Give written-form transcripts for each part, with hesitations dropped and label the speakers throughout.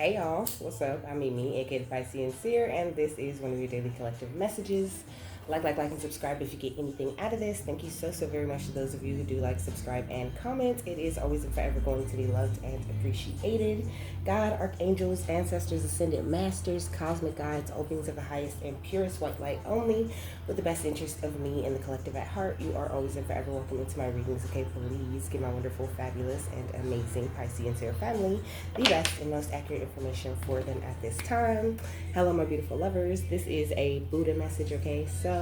Speaker 1: Hey y'all, what's up? I'm Mimi, aka the Piscean Seer, and this is one of your daily collective messages. Like, and subscribe if you get anything out of this. Thank you so very much to those of you who do like, subscribe, and comment. It is always and forever going to be loved and appreciated. God, archangels, ancestors, ascended masters, cosmic guides, all beings of the highest and purest white light only, with the best interest of me and the collective at heart. You are always and forever welcome into my readings, okay? Please give my wonderful, fabulous, and amazing Piscean Seer family the best and most accurate information for them at this time. Hello, my beautiful lovers. This is a Buddha message, okay? So,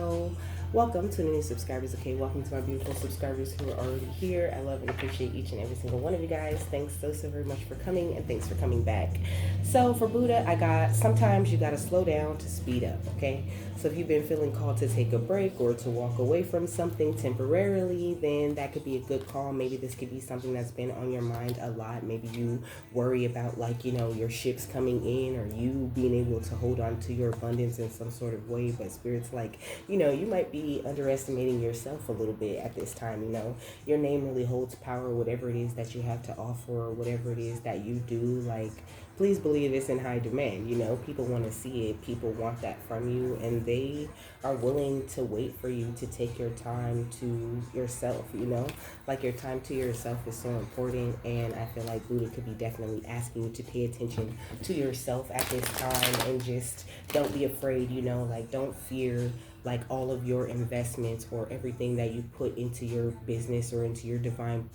Speaker 1: welcome to the new subscribers, okay? Welcome to my beautiful subscribers who are already here. I love and appreciate each and every single one of you guys. Thanks so very much for coming, and thanks for coming back. So, for Buddha, I got sometimes you got to slow down to speed up, okay? So if you've been feeling called to take a break or to walk away from something temporarily, then that could be a good call. Maybe this could be something that's been on your mind a lot. Maybe you worry about, like, your ships coming in, or you being able to hold on to your abundance in some sort of way. But Spirit's like, you might be underestimating yourself a little bit at this time. Your name really holds power. Whatever it is that you have to offer, or whatever it is that you do, like, please believe it's in high demand. People want to see it. People want that from you, and they are willing to wait for you to take your time to yourself. Like, your time to yourself is so important, and I feel like Buddha could be definitely asking you to pay attention to yourself at this time, and just don't be afraid. Like, don't fear, like, all of your investments or everything that you put into your business or into your divine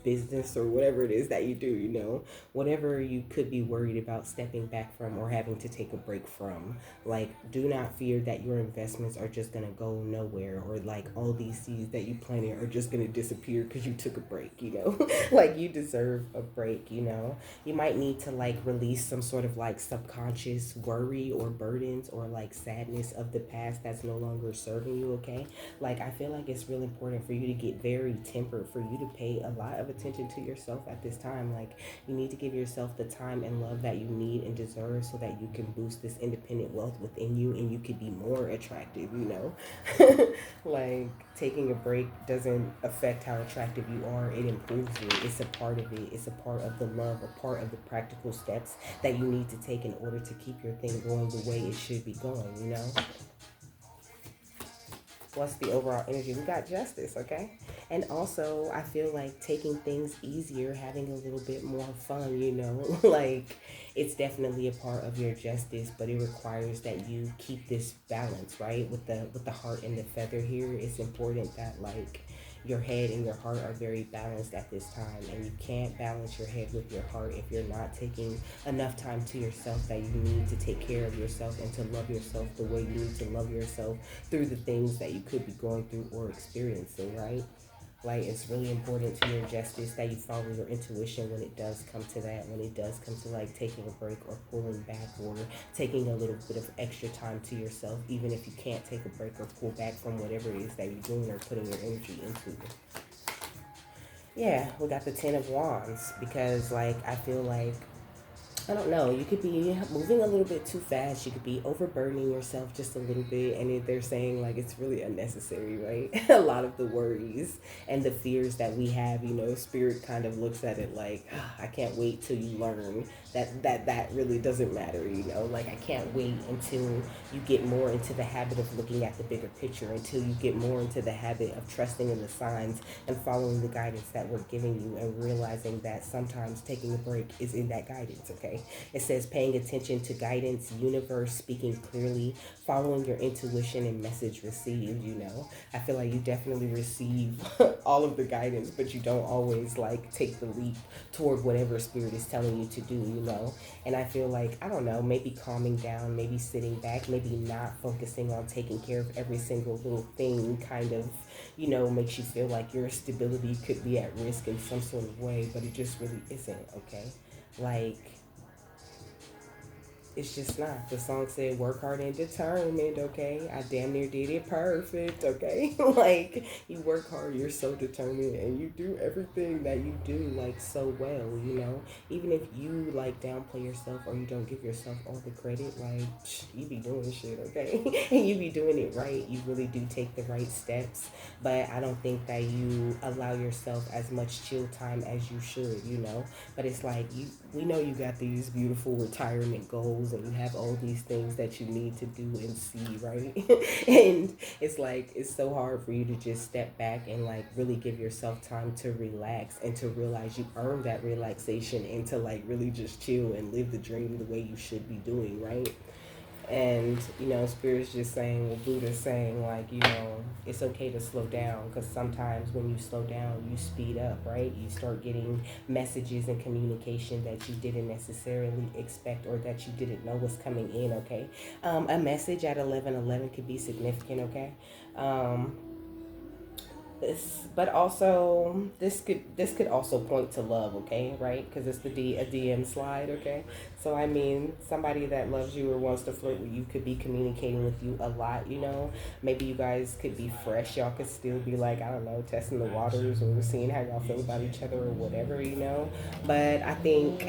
Speaker 1: business or whatever it is that you do. Whatever you could be worried about stepping back from or having to take a break from, like, do not fear that your investments are just gonna go nowhere, or like all these seeds that you planted are just gonna disappear because you took a break. Like, you deserve a break. You might need to, like, release some sort of, like, subconscious worry or burdens or, like, sadness of the past that's no longer serving you, okay? Like, I feel like it's really important for you to get very tempered, for you to pay a lot of attention to yourself at this time. Like, you need to give yourself the time and love that you need and deserve, so that you can boost this independent wealth within you, and you could be more attractive. Like, taking a break doesn't affect how attractive you are. It improves you. It's a part of it. It's a part of the love, a part of the practical steps that you need to take in order to keep your thing going the way it should be going. What's the overall energy? We got justice, okay? And also, I feel like taking things easier, having a little bit more fun. Like, it's definitely a part of your justice, but it requires that you keep this balance, right? With the heart and the feather here, it's important that, like, your head and your heart are very balanced at this time, and you can't balance your head with your heart if you're not taking enough time to yourself, that you need to take care of yourself and to love yourself the way you need to love yourself through the things that you could be going through or experiencing, right? Like, it's really important to your justice that you follow your intuition when it does come to that, when it does come to, like, taking a break or pulling back or taking a little bit of extra time to yourself, even if you can't take a break or pull back from whatever it is that you're doing or putting your energy into. Yeah, we got the Ten of Wands, because, like, I feel like, I don't know. You could be moving a little bit too fast. You could be overburdening yourself just a little bit. And they're saying, like, it's really unnecessary, right? A lot of the worries and the fears that we have, Spirit kind of looks at it like, I can't wait till you learn that really doesn't matter. Like, I can't wait until you get more into the habit of looking at the bigger picture, until you get more into the habit of trusting in the signs and following the guidance that we're giving you, and realizing that sometimes taking a break is in that guidance, okay? It says paying attention to guidance, universe speaking clearly, following your intuition, and message received. I feel like you definitely receive all of the guidance, but you don't always, like, take the leap toward whatever Spirit is telling you to do. And I feel like, I don't know, maybe calming down, maybe sitting back, maybe not focusing on taking care of every single little thing kind of, makes you feel like your stability could be at risk in some sort of way, but it just really isn't, okay? Like, It's just not. The song said work hard and determined, okay? I damn near did it perfect, okay? Like, you work hard, you're so determined, and you do everything that you do, like, so well, you know? Even if you, like, downplay yourself or you don't give yourself all the credit, like, you be doing shit, okay? And you be doing it right. You really do take the right steps, but I don't think that you allow yourself as much chill time as you should, you know? But it's like, we know you got these beautiful retirement goals and you have all these things that you need to do and see, right? And it's like, it's so hard for you to just step back and like really give yourself time to relax and to realize you earned that relaxation and to like really just chill and live the dream the way you should be doing, right? And Spirit's just saying, well, Buddha's saying, like, it's okay to slow down, because sometimes when you slow down you speed up, right? You start getting messages and communication that you didn't necessarily expect or that you didn't know was coming in, okay? A message at 11:11 could be significant, okay? But also this could also point to love, okay, right? Because it's a DM slide, okay. So I mean, somebody that loves you or wants to flirt with you could be communicating with you a lot, maybe you guys could be fresh, y'all could still be like, I don't know, testing the waters or seeing how y'all feel about each other or whatever, but I think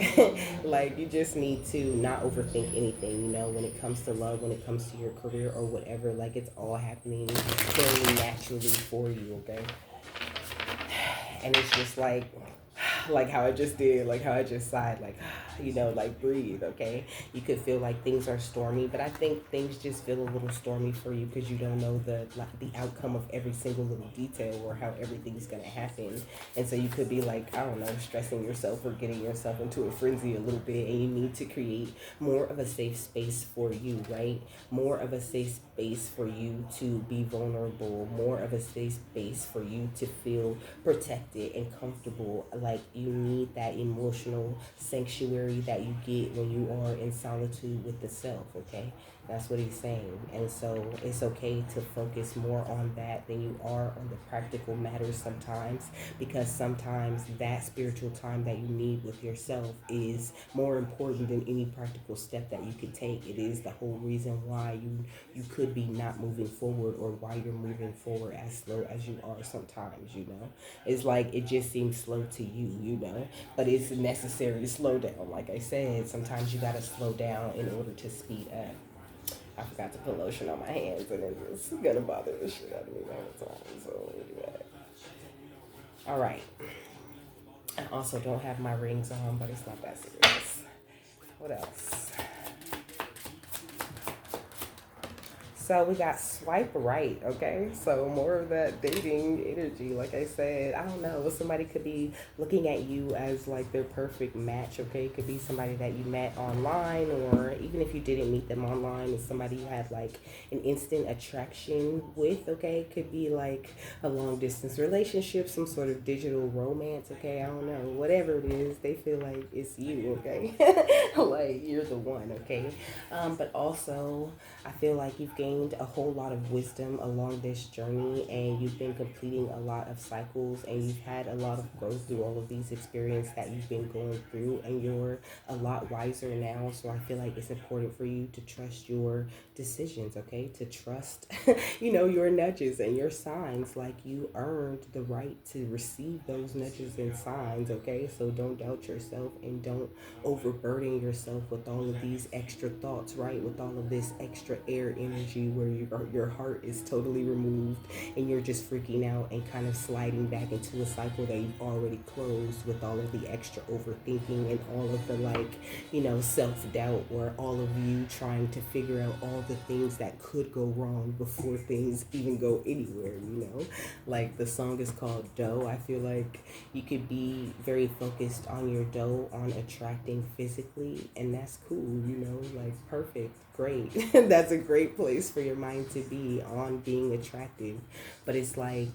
Speaker 1: like you just need to not overthink anything, when it comes to love, when it comes to your career or whatever. Like, it's all happening very naturally for you, okay? And it's just like how I just did, like how I just sighed, like, like breathe, okay? You could feel like things are stormy, but I think things just feel a little stormy for you because you don't know the outcome of every single little detail or how everything's gonna happen. And so you could be like, I don't know, stressing yourself or getting yourself into a frenzy a little bit, and you need to create more of a safe space for you, right? More of a safe space for you to be vulnerable, more of a safe space for you to feel protected and comfortable. Like, you need that emotional sanctuary that you get when you are in solitude with the self, okay? That's what he's saying. And so it's okay to focus more on that than you are on the practical matters sometimes, because sometimes that spiritual time that you need with yourself is more important than any practical step that you could take. It is the whole reason why you could be not moving forward, or why you're moving forward as slow as you are sometimes, It's like it just seems slow to you, but it's necessary to slow down. Like I said, sometimes you gotta slow down in order to speed up. I forgot to put lotion on my hands, and it's gonna bother the shit out of me all the time. So we'll do that. All right. I also don't have my rings on, but it's not that serious. What else? So we got swipe right, okay? So more of that dating energy. Like I said, I don't know. Somebody could be looking at you as like their perfect match, okay? It could be somebody that you met online, or even if you didn't meet them online, it's somebody you had like an instant attraction with, okay? It could be like a long distance relationship, some sort of digital romance, okay? I don't know. Whatever it is, they feel like it's you, okay? Like you're the one, okay? But also, I feel like you've gained a whole lot of wisdom along this journey, and you've been completing a lot of cycles, and you've had a lot of growth through all of these experiences that you've been going through, and you're a lot wiser now. So I feel like it's important for you to trust your decisions, okay? To trust, your nudges and your signs. Like, you earned the right to receive those nudges and signs, okay? So don't doubt yourself, and don't overburden yourself with all of these extra thoughts, right? With all of this extra air energy, where your heart is totally removed, and you're just freaking out and kind of sliding back into a cycle that you've already closed, with all of the extra overthinking and all of the self-doubt, or all of you trying to figure out all the things that could go wrong before things even go anywhere. Like, the song is called Dough. I feel like you could be very focused on your dough, on attracting physically, and that's cool, like, perfect, great. That's a great place for your mind to be, on being attractive. But it's like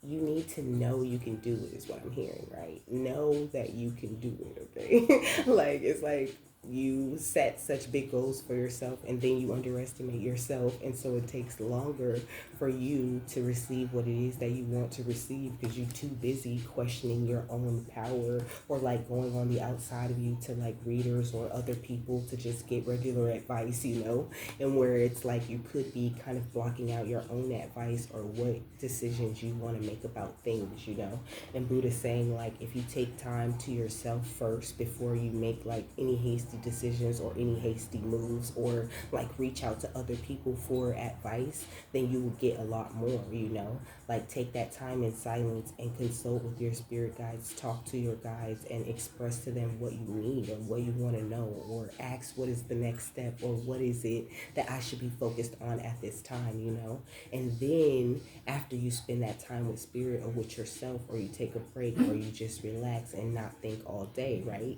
Speaker 1: you need to know you can do it, is what I'm hearing, right? Know that you can do it, okay? Like, it's like you set such big goals for yourself and then you underestimate yourself, and so it takes longer for you to receive what it is that you want to receive because you're too busy questioning your own power, or like going on the outside of you to like readers or other people to just get regular advice, you know, and where it's like you could be kind of blocking out your own advice or what decisions you want to make about things, you know. And Buddha's saying like if you take time to yourself first before you make like any hasty decisions or any hasty moves, or like reach out to other people for advice, then you will get a lot more, you know. Like take that time in silence and consult with your spirit guides, talk to your guides and express to them what you need or what you want to know, or ask what is the next step, or what is it that I should be focused on at this time, you know. And then after you spend that time with spirit or with yourself, or you take a break, or you just relax and not think all day, right?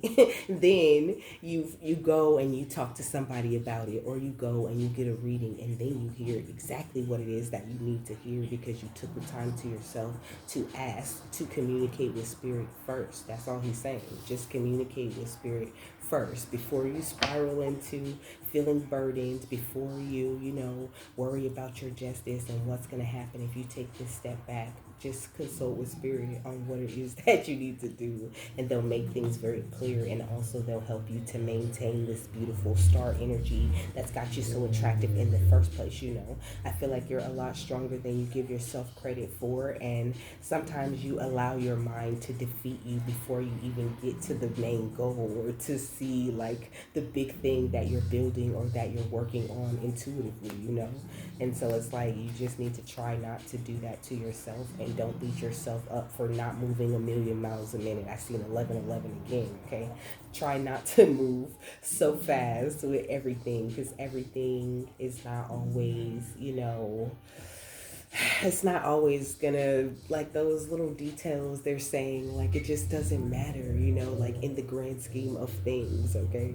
Speaker 1: Then you go and you talk to somebody about it, or you go and you get a reading, and then you hear exactly what it is that you need to hear because you took the time to yourself to ask, to communicate with spirit first. That's all he's saying. Just communicate with spirit first before you spiral into feeling burdened, before you know, worry about your justice and what's going to happen if you take this step back. Just consult with spirit on what it is that you need to do, and they'll make things very clear, and also they'll help you to maintain this beautiful star energy that's got you so attractive in the first place, you know. I feel like you're a lot stronger than you give yourself credit for, and sometimes you allow your mind to defeat you before you even get to the main goal, or to see like the big thing that you're building or that you're working on intuitively, you know. And so it's like you just need to try not to do that to yourself, and don't beat yourself up for not moving a million miles a minute. I see an 1111 again, okay? Try not to move so fast with everything, because everything is not always, you know, it's not always gonna, like those little details they're saying, like it just doesn't matter, you know, like in the grand scheme of things, okay?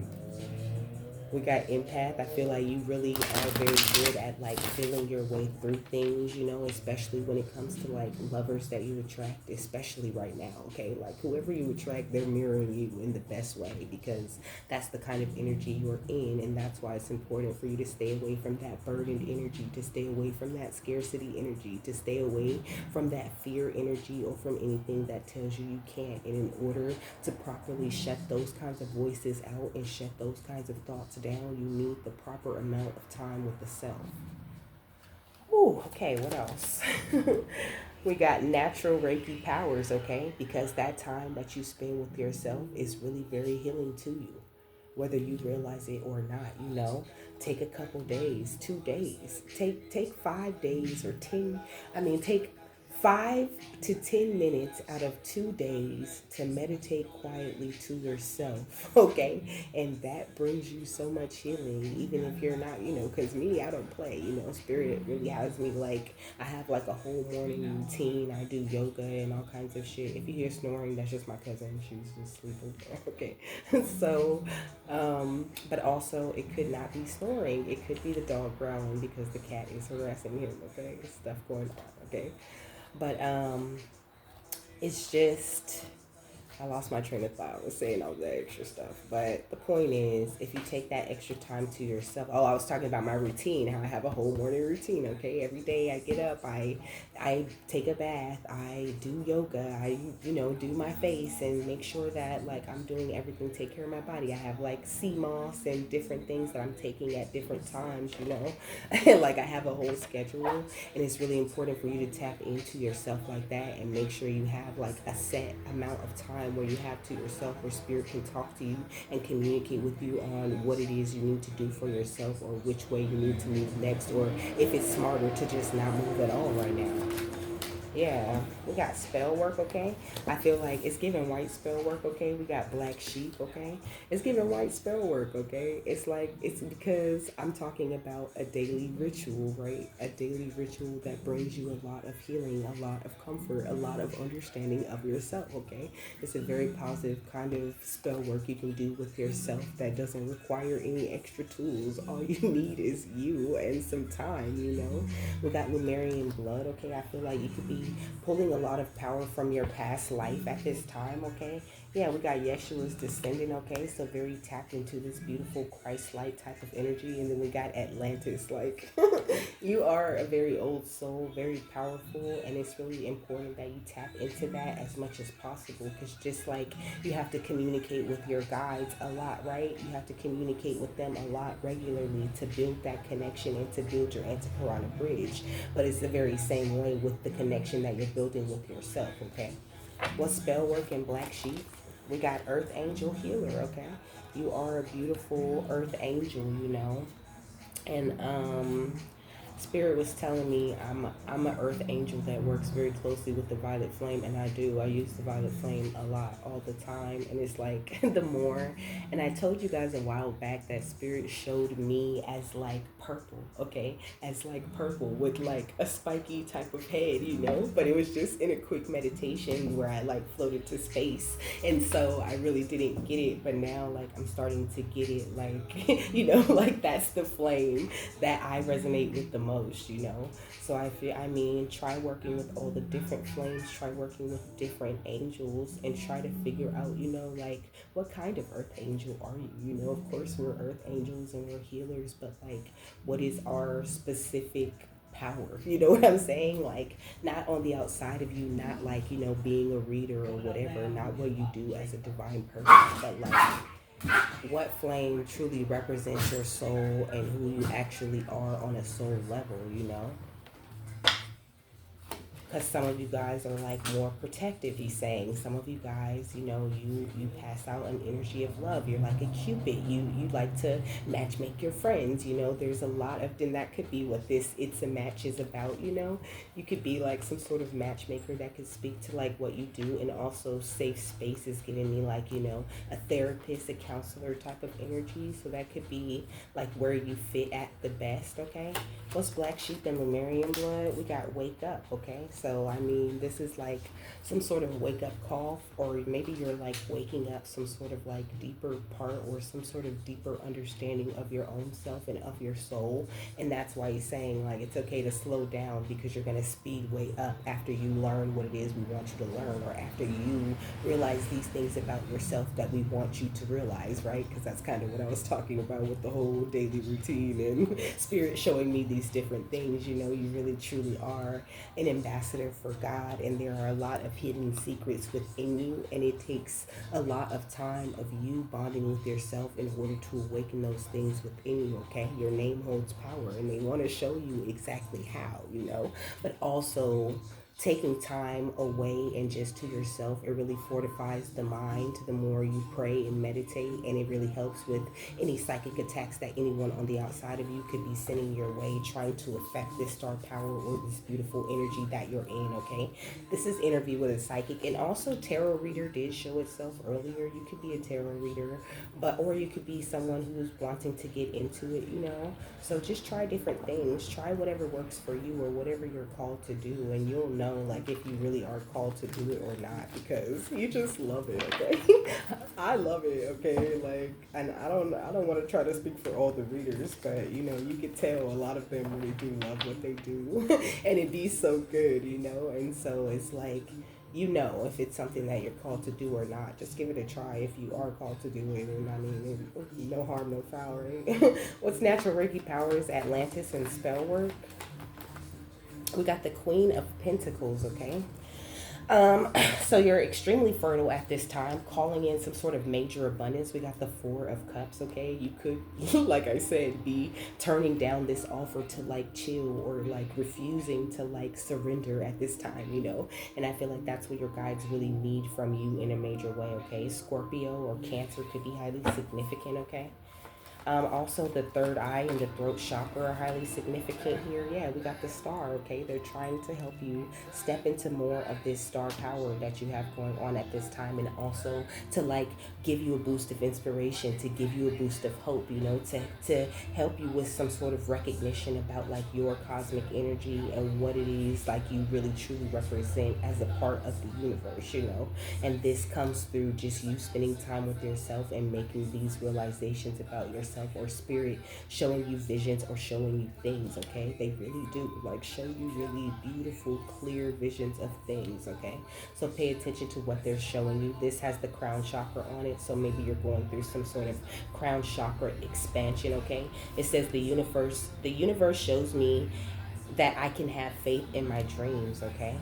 Speaker 1: We got empath. I feel like you really are very good at like feeling your way through things, you know, especially when it comes to like lovers that you attract, especially right now, okay? Like whoever you attract, they're mirroring you in the best way, because that's the kind of energy you're in, and that's why it's important for you to stay away from that burdened energy, to stay away from that scarcity energy, to stay away from that fear energy, or from anything that tells you you can't. And in order to properly shut those kinds of voices out and shut those kinds of thoughts down, you need the proper amount of time with the self. Ooh, okay, what else? We got natural Reiki powers, okay? Because that time that you spend with yourself is really very healing to you, whether you realize it or not, you know. Take a couple days, 2 days, take 5 days or 10, take 5 to 10 minutes out of 2 days to meditate quietly to yourself, okay? And that brings you so much healing, even if you're not, you know, because me, I don't play, you know. Spirit really has me like, I have like a whole morning routine. I do yoga and all kinds of shit. If you hear snoring, that's just my cousin. She's just sleeping, okay? So, but also it could not be snoring. It could be the dog growling because the cat is harassing him, okay? Stuff going on, okay? But it's just, I lost my train of thought. I was saying all the extra stuff. But the point is, if you take that extra time to yourself. Oh, I was talking about my routine, how I have a whole morning routine, okay? Every day I get up, I take a bath, I do yoga, I, you know, do my face and make sure that, like, I'm doing everything, take care of my body. I have, like, sea moss and different things that I'm taking at different times, you know? Like, I have a whole schedule, and it's really important for you to tap into yourself like that and make sure you have, like, a set amount of time where you have to yourself, where spirit can talk to you and communicate with you on what it is you need to do for yourself, or which way you need to move next, or if it's smarter to just not move at all right now. Yeah, we got spell work, okay? I feel like it's giving white spell work, okay? We got black sheep, okay? It's giving white spell work, okay? It's like, it's because I'm talking about a daily ritual, right? A daily ritual that brings you a lot of healing, a lot of comfort, a lot of understanding of yourself, okay? It's a very positive kind of spell work you can do with yourself that doesn't require any extra tools. All you need is you and some time, you know? We got Lumerian blood, okay? I feel like you could be pulling a lot of power from your past life at this time, okay? Yeah, we got Yeshua's descendant, okay? So very tapped into this beautiful Christ-like type of energy. And then we got Atlantis, like, you are a very old soul, very powerful, and it's really important that you tap into that as much as possible, because just like you have to communicate with your guides a lot, right? You have to communicate with them a lot regularly to build that connection and to build your antiparana bridge. But it's the very same way with the connection that you're building with yourself, okay? What spell work in Black Sheep? We got Earth Angel Healer, okay? You are a beautiful Earth Angel, you know. And Spirit was telling me I'm an Earth Angel that works very closely with the Violet Flame, and I do. I use the Violet Flame a lot, all the time, and it's like the more. And I told you guys a while back that Spirit showed me as like purple, okay, as like purple with like a spiky type of head, you know. But it was just in a quick meditation where I like floated to space, and so I really didn't get it. But now like I'm starting to get it, like you know, like that's the flame that I resonate with the most, you know. So I mean, try working with all the different flames, try working with different angels, and try to figure out, you know, like what kind of earth angel are you? You know, of course we're earth angels and we're healers, but like what is our specific power? You know what I'm saying? Like not on the outside of you, not like, you know, being a reader or whatever, not what you do as a divine person, but like what flame truly represents your soul and who you actually are on a soul level, you know? Because some of you guys are like more protective, he's saying. Some of you guys, you know, you pass out an energy of love. You're like a Cupid. You like to match make your friends, you know. There's a lot of, then that could be what this It's a Match is about, you know. You could be like some sort of matchmaker that could speak to like what you do, and also safe space is giving me like, you know, a therapist, a counselor type of energy. So that could be like where you fit at the best, okay? What's Black Sheep and Lemurian blood? We got Wake Up, okay? So, I mean, this is like some sort of wake up call, or maybe you're like waking up some sort of like deeper part or some sort of deeper understanding of your own self and of your soul. And that's why he's saying like it's okay to slow down, because you're going to speed way up after you learn what it is we want you to learn, or after you realize these things about yourself that we want you to realize, right? Because that's kind of what I was talking about with the whole daily routine and Spirit showing me these different things. You know, you really truly are an ambassador for God, and there are a lot of hidden secrets within you, and it takes a lot of time of you bonding with yourself in order to awaken those things within you, okay? Your name holds power, and they want to show you exactly how, you know, but also taking time away and just to yourself, it really fortifies the mind the more you pray and meditate, and it really helps with any psychic attacks that anyone on the outside of you could be sending your way, trying to affect this star power or this beautiful energy that you're in, okay? This is Interview with a Psychic, and also tarot reader did show itself earlier. You could be a tarot reader, or you could be someone who's wanting to get into it, you know? So just try different things, try whatever works for you or whatever you're called to do, and you'll know like if you really are called to do it or not, because you just love it, okay? I love it, okay? Like, and I don't want to try to speak for all the readers, but you know, you could tell a lot of them really do love what they do and it be so good, you know? And so it's like, you know, if it's something that you're called to do or not, just give it a try if you are called to do it. And I mean, no harm, no foul, right? What's natural Reiki powers? Atlantis and spell work. We got the Queen of Pentacles, okay? So you're extremely fertile at this time, calling in some sort of major abundance. We got the Four of Cups, okay? You could, like I said, be turning down this offer to like chill, or like refusing to like surrender at this time, you know? And I feel like that's what your guides really need from you in a major way, okay? Scorpio or Cancer could be highly significant, okay? Also, the third eye and the throat chakra are highly significant here. Yeah, we got the star, okay? They're trying to help you step into more of this star power that you have going on at this time, and also to like give you a boost of inspiration, to give you a boost of hope, you know, to help you with some sort of recognition about like your cosmic energy and what it is like you really truly represent as a part of the universe, you know? And this comes through just you spending time with yourself and making these realizations about yourself yourself, or spirit showing you visions or showing you things, okay? They really do, like, show you really beautiful, clear visions of things, okay? So pay attention to what they're showing you. This has the crown chakra on it, so maybe you're going through some sort of crown chakra expansion, okay? It says the universe shows me that I can have faith in my dreams, okay?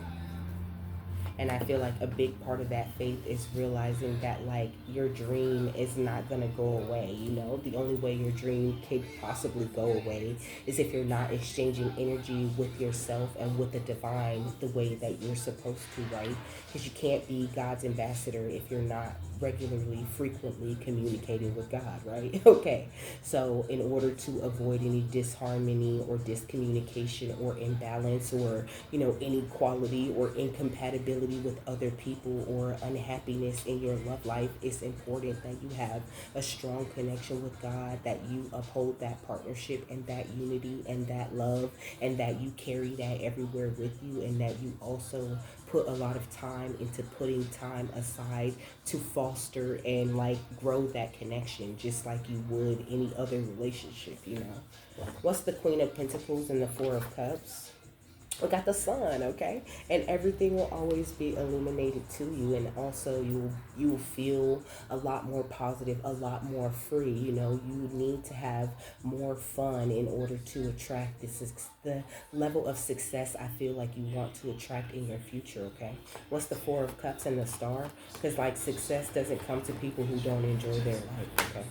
Speaker 1: And I feel like a big part of that faith is realizing that, like, your dream is not going to go away. You know, the only way your dream could possibly go away is if you're not exchanging energy with yourself and with the divine the way that you're supposed to, right? Because you can't be God's ambassador if you're not regularly, frequently communicating with God, right? Okay. So in order to avoid any disharmony or discommunication or imbalance or, you know, inequality or incompatibility with other people or unhappiness in your love life, it's important that you have a strong connection with God, that you uphold that partnership and that unity and that love, and that you carry that everywhere with you, and that you also put a lot of time into putting time aside to foster and, like, grow that connection just like you would any other relationship, you know. What's the Queen of Pentacles and the Four of Cups? We got the sun, okay? And everything will always be illuminated to you, and also you will feel a lot more positive, a lot more free. You know, you need to have more fun in order to attract the level of success I feel like you want to attract in your future, okay? What's the Four of Cups and the Star? Because, like, success doesn't come to people who don't enjoy their life, okay?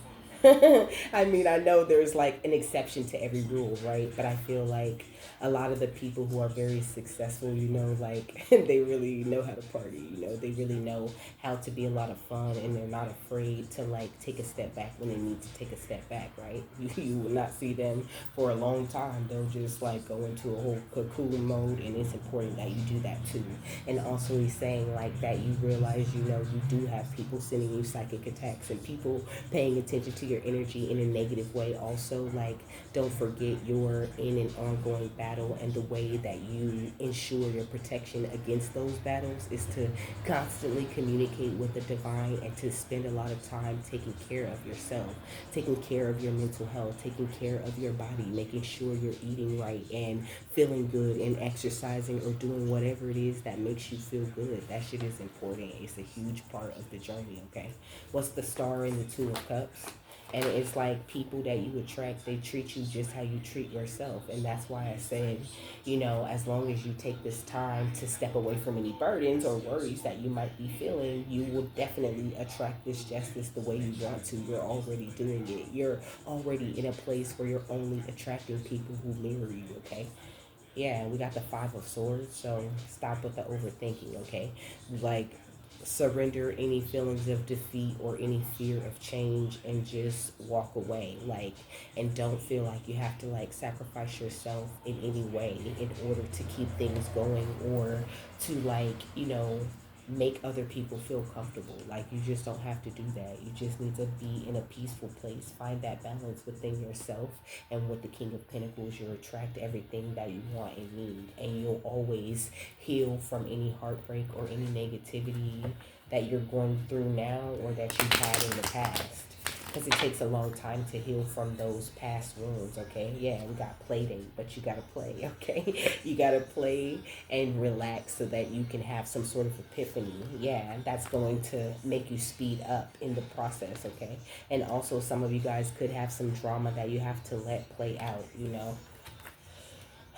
Speaker 1: I mean, I know there's, like, an exception to every rule, right? But I feel like a lot of the people who are very successful, you know, like, they really know how to party, you know, they really know how to be a lot of fun, and they're not afraid to, like, take a step back when they need to take a step back, right? You will not see them for a long time. They'll just, like, go into a whole cocoon mode, and it's important that you do that too. And also he's saying, like, that you realize, you know, you do have people sending you psychic attacks and people paying attention to your energy in a negative way. Also, like, don't forget you're in an ongoing battle, and the way that you ensure your protection against those battles is to constantly communicate with the divine, and to spend a lot of time taking care of yourself, taking care of your mental health, taking care of your body, making sure you're eating right and feeling good and exercising or doing whatever it is that makes you feel good. That shit is important. It's a huge part of the journey, okay? What's the Star in the Two of Cups? And it's like, people that you attract, they treat you just how you treat yourself. And that's why I said, you know, as long as you take this time to step away from any burdens or worries that you might be feeling, you will definitely attract this justice the way you want to. You're already doing it. You're already in a place where you're only attracting people who mirror you, okay? Yeah, we got the Five of Swords, so stop with the overthinking, okay? Like, surrender any feelings of defeat or any fear of change and just walk away, like, and don't feel like you have to, like, sacrifice yourself in any way in order to keep things going, or to, like, you know, make other people feel comfortable. Like, you just don't have to do that. You just need to be in a peaceful place, find that balance within yourself, and with the King of Pentacles, you'll attract everything that you want and need, and you'll always heal from any heartbreak or any negativity that you're going through now or that you've had in the past. Because it takes a long time to heal from those past wounds, okay? Yeah, we got play date, but you gotta play, okay? You gotta play and relax so that you can have some sort of epiphany. Yeah, that's going to make you speed up in the process, okay? And also, some of you guys could have some drama that you have to let play out, you know?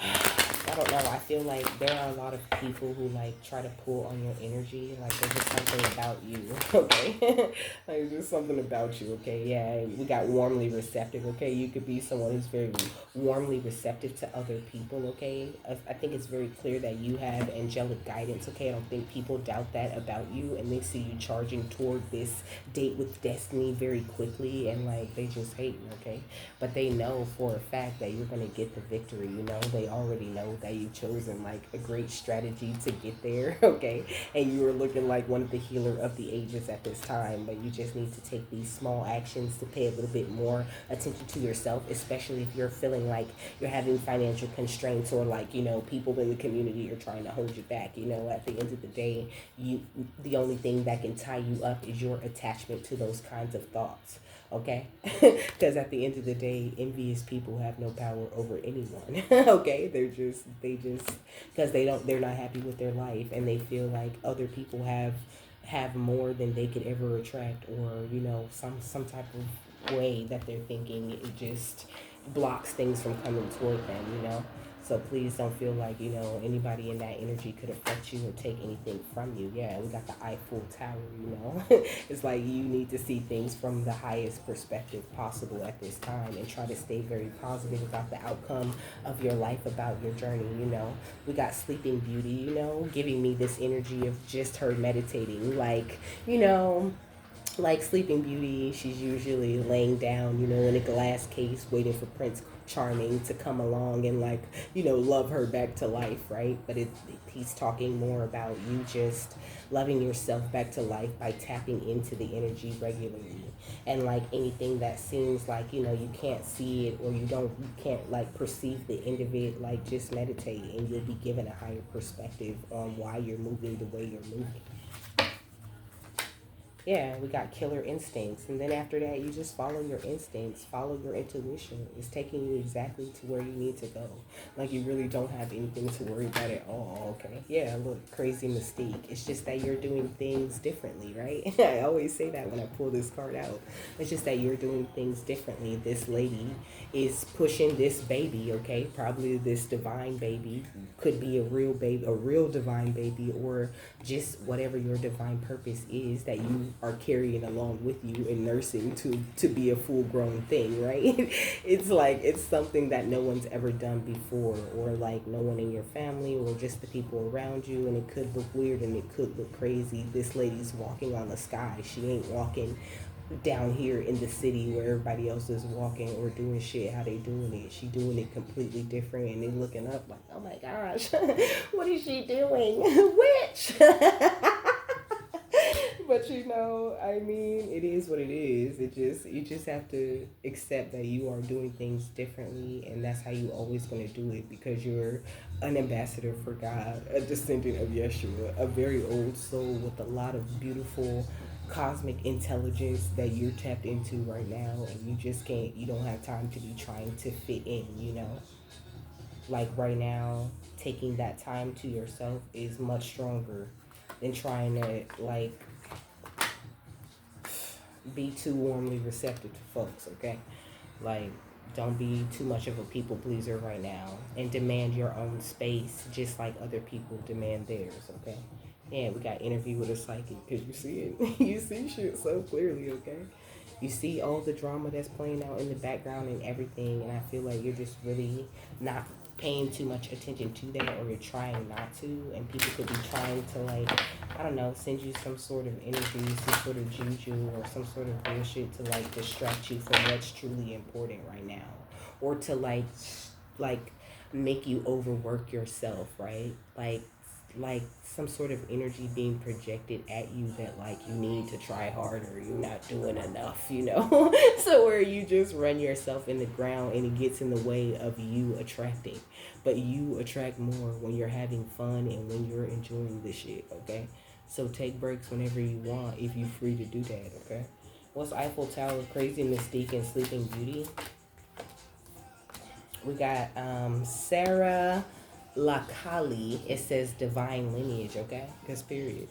Speaker 1: I don't know. I feel like there are a lot of people who, like, try to pull on your energy. Like, there's just something about you, okay? Like, there's something about you, okay? Yeah, we got warmly receptive, okay? You could be someone who's very warmly receptive to other people, okay? I think it's very clear that you have angelic guidance, okay? I don't think people doubt that about you, and they see you charging toward this date with destiny very quickly, and, like, they just hate you, okay? But they know for a fact that you're going to get the victory, you know? They already know think that you've chosen like a great strategy to get there, okay? And you are looking like one of the healer of the ages at this time, but you just need to take these small actions to pay a little bit more attention to yourself, especially if you're feeling like you're having financial constraints, or like, you know, people in the community are trying to hold you back. You know, at the end of the day, the only thing that can tie you up is your attachment to those kinds of thoughts, okay? Because at the end of the day, envious people have no power over anyone. Okay, they just because they're not happy with their life, and they feel like other people have more than they could ever attract, or, you know, some type of way that they're thinking. It just blocks things from coming toward them, you know. So please don't feel like, you know, anybody in that energy could affect you or take anything from you. Yeah, we got the Eiffel Tower, you know. It's like you need to see things from the highest perspective possible at this time, and try to stay very positive about the outcome of your life, about your journey, you know. We got Sleeping Beauty, you know, giving me this energy of just her meditating. Like, you know, like Sleeping Beauty, she's usually laying down, you know, in a glass case, waiting for Prince Charming to come along and, like, you know, love her back to life, right? But he's talking more about you just loving yourself back to life by tapping into the energy regularly. And like anything that seems like, you know, you can't see it, or you can't like perceive the end of it, like just meditate and you'll be given a higher perspective on why you're moving the way you're moving. Yeah, we got Killer Instincts. And then after that, you just follow your instincts, follow your intuition. It's taking you exactly to where you need to go. Like, you really don't have anything to worry about at all, okay? Yeah, look, crazy mystique. It's just that you're doing things differently, right? I always say that when I pull this card out. It's just that you're doing things differently. This lady is pushing this baby, okay? Probably this divine baby. Could be a real baby, a real divine baby, or just whatever your divine purpose is that you are carrying along with you and nursing to be a full grown thing, right? It's like, it's something that no one's ever done before, or like no one in your family, or just the people around you. And it could look weird and it could look crazy. This lady's walking on the sky. She ain't walking down here in the city where everybody else is walking or doing shit how they doing it. She doing it completely different, and they looking up like, oh my gosh, what is she doing? Witch. But you know, I mean, it is what it is. You just have to accept that you are doing things differently, and that's how you always gonna do it, because you're an ambassador for God, a descendant of Yeshua, a very old soul with a lot of beautiful cosmic intelligence that you're tapped into right now, and you don't have time to be trying to fit in, you know. Like right now, taking that time to yourself is much stronger than trying to like be too warmly receptive to folks, okay? Like, don't be too much of a people pleaser right now, and demand your own space just like other people demand theirs, okay? Yeah, we got Interview with a Psychic, because you see it. You see shit so clearly, okay? You see all the drama that's playing out in the background and everything, and I feel like you're just really not paying too much attention to that, or you're trying not to, and people could be trying to, like, I don't know, send you some sort of energy, some sort of juju, or some sort of bullshit to, like, distract you from what's truly important right now, or to, like make you overwork yourself, right? Like some sort of energy being projected at you that, like, you need to try harder, you're not doing enough, you know. So where you just run yourself in the ground, and it gets in the way of you attracting. But you attract more when you're having fun and when you're enjoying the shit, okay? So take breaks whenever you want, if you're free to do that, okay? What's Eiffel Tower, Crazy Mystique, and Sleeping Beauty? We got Sarah Lakali. It says divine lineage, okay? Because period.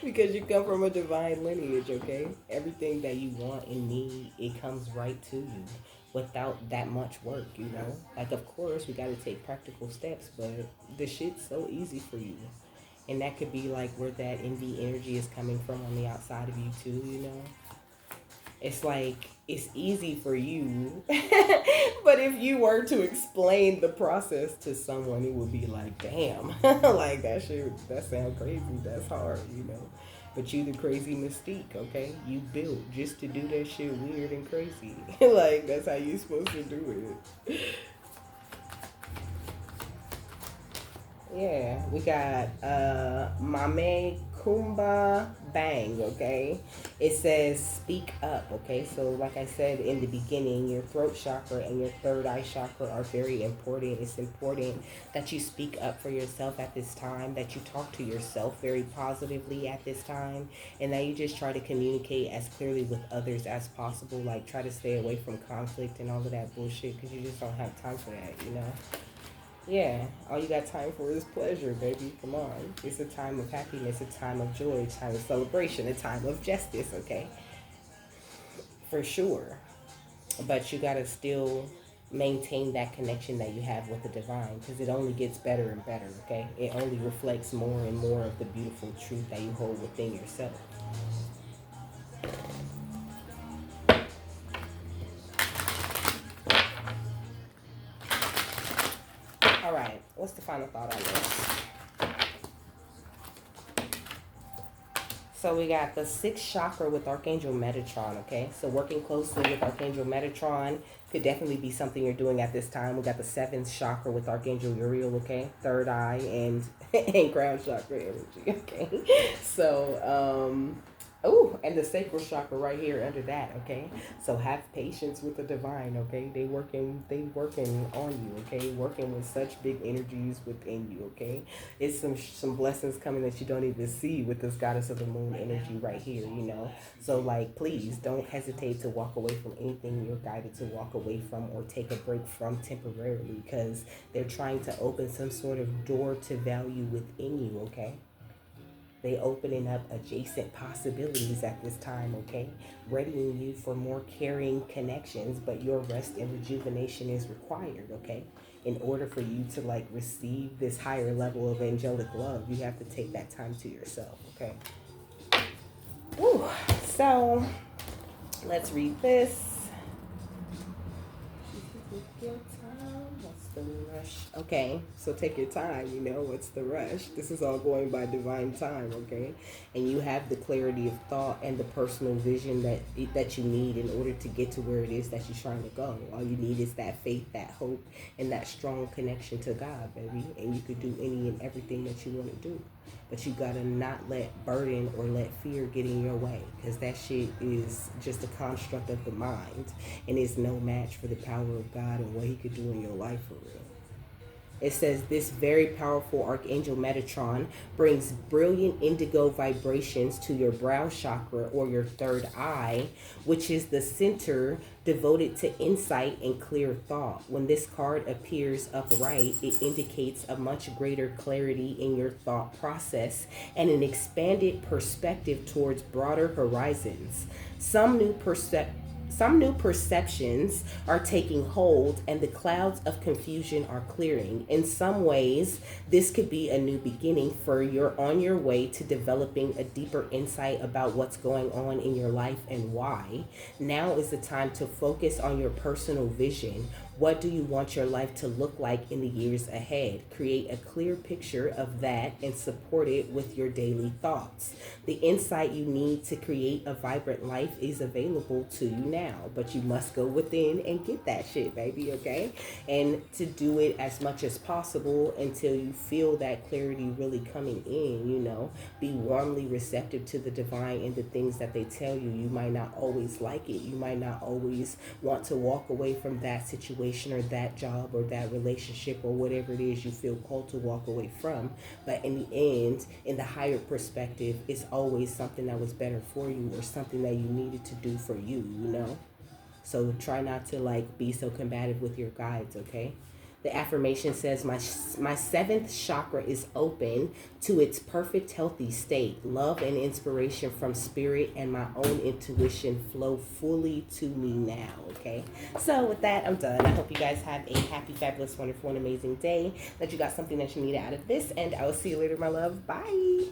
Speaker 1: Because you come from a divine lineage, okay? Everything that you want and need, it comes right to you without that much work, you know? Like, of course, we got to take practical steps, but the shit's so easy for you. And that could be like where that envy energy is coming from on the outside of you too, you know? It's like, it's easy for you. But if you were to explain the process to someone, it would be like, damn, like that sounds crazy. That's hard, you know. But you the crazy mystique, okay? You built just to do that shit weird and crazy. Like, that's how you supposed to do it. Yeah, we got Mame Kumba Bang, okay? It says speak up, okay? So like I said in the beginning, your throat chakra and your third eye chakra are very important. It's important that you speak up for yourself at this time, that you talk to yourself very positively at this time, and that you just try to communicate as clearly with others as possible. Like try to stay away from conflict and all of that bullshit because you just don't have time for that, you know? Yeah, all you got time for is pleasure, baby. Come on. It's a time of happiness, a time of joy, a time of celebration, a time of justice, okay? For sure. But you got to still maintain that connection that you have with the divine because it only gets better and better, okay? It only reflects more and more of the beautiful truth that you hold within yourself. All right, what's the final thought on this? So we got the sixth chakra with Archangel Metatron, okay? So working closely with Archangel Metatron could definitely be something you're doing at this time. We got the seventh chakra with Archangel Uriel, okay? Third eye and and crown chakra energy, okay? So oh, and the sacral chakra right here under that, okay? So have patience with the divine, okay? They working on you, okay? Working with such big energies within you, okay? It's some blessings coming that you don't even see with this goddess of the moon energy right here, you know? So like please don't hesitate to walk away from anything you're guided to walk away from or take a break from temporarily because they're trying to open some sort of door to value within you, okay? They opening up adjacent possibilities at this time, okay? Readying you for more caring connections, but your rest and rejuvenation is required, okay? In order for you to like receive this higher level of angelic love, you have to take that time to yourself, okay? Woo. So let's read this. What's the rush? Okay, so take your time, you know, what's the rush? This is all going by divine time, okay? And you have the clarity of thought and the personal vision that you need in order to get to where it is that you're trying to go. All you need is that faith, that hope, and that strong connection to God, baby. And you could do any and everything that you want to do. But you gotta not let burden or let fear get in your way because that shit is just a construct of the mind and is no match for the power of God and what he could do in your life for real. It says this very powerful Archangel Metatron brings brilliant indigo vibrations to your brow chakra or your third eye, which is the center devoted to insight and clear thought. When this card appears upright, it indicates a much greater clarity in your thought process and an expanded perspective towards broader horizons. Some new perceptions are taking hold and the clouds of confusion are clearing. In some ways, this could be a new beginning for you're on your way to developing a deeper insight about what's going on in your life and why. Now is the time to focus on your personal vision. What do you want your life to look like in the years ahead? Create a clear picture of that and support it with your daily thoughts. The insight you need to create a vibrant life is available to you now, but you must go within and get that shit, baby, okay? And to do it as much as possible until you feel that clarity really coming in, you know? Be warmly receptive to the divine and the things that they tell you. You might not always like it. You might not always want to walk away from that situation or that job or that relationship or whatever it is you feel called to walk away from. But in the end, in the higher perspective, it's always something that was better for you or something that you needed to do for you, you know? So try not to like be so combative with your guides, okay? The affirmation says, my seventh chakra is open to its perfect healthy state. Love and inspiration from spirit and my own intuition flow fully to me now, okay? So with that, I'm done. I hope you guys have a happy, fabulous, wonderful, and amazing day, that you got something that you need out of this, and I will see you later, my love. Bye.